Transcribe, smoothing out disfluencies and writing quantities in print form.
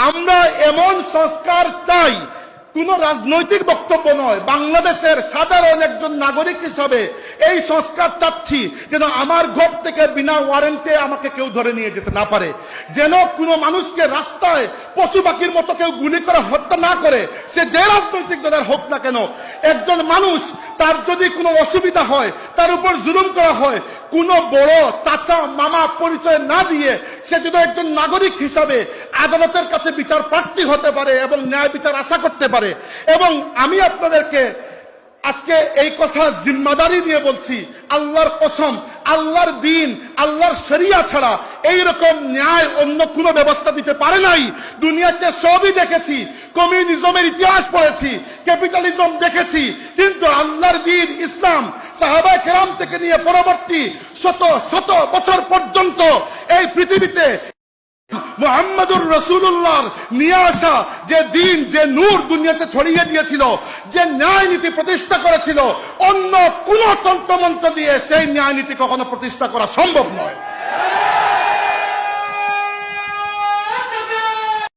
আমরা এমন সংস্কার চাই, কোন রাজনৈতিক বক্তব্য নয়, বাংলাদেশের সাধারণ একজন নাগরিক হিসাবে এই সংস্কার চাচ্ছি যেন আমার ঘর থেকে বিনা ওয়ারেন্টে আমাকে কেউ ধরে নিয়ে যেতে না পারে, যেন কোনো মানুষকে রাস্তায় পশু পাখির মতো কেউ গুলি করে হত্যা না করে, সে যে রাজনৈতিক দলের হোক না কেন। একজন মানুষ তার যদি কোনো অসুবিধা হয়, তার উপর জুলুম করা হয়, কোনো বড় চাচা মামা পরিচয় না দিয়ে সে যদি একজন নাগরিক হিসাবে আদালতের কাছে বিচার প্রার্থী হতে পারে এবং ন্যায় বিচার আশা করতে পারে। এবং আমি আপনাদেরকে আজকে এই কথা জিম্মাদারি দিয়ে বলছি, আল্লাহর কসম, আল্লাহর দিন, আল্লাহর শরিয়া ছাড়া এইরকম ন্যায় অন্য কোনো ব্যবস্থা দিতে পারে নাই। দুনিয়াতে সবই দেখেছি, কমিউনিজমের ইতিহাস পড়েছি, ক্যাপিটালিজম দেখেছি, কিন্তু আল্লাহর দিন ইসলাম সাহাবায়ে কেরাম থেকে নিয়ে পরবর্তী শত শত বছর পর্যন্ত এই পৃথিবীতে মুহাম্মদুর রাসূলুল্লাহর নিয়ে আসা যে দিন, যে নূর দুনিয়াতে ছড়িয়ে দিয়েছিল, যে ন্যায় নীতি প্রতিষ্ঠা করেছিল, অন্য কোন তন্ত্রমন্ত্র দিয়ে সেই ন্যায় নীতি কখনো প্রতিষ্ঠা করা সম্ভব নয়।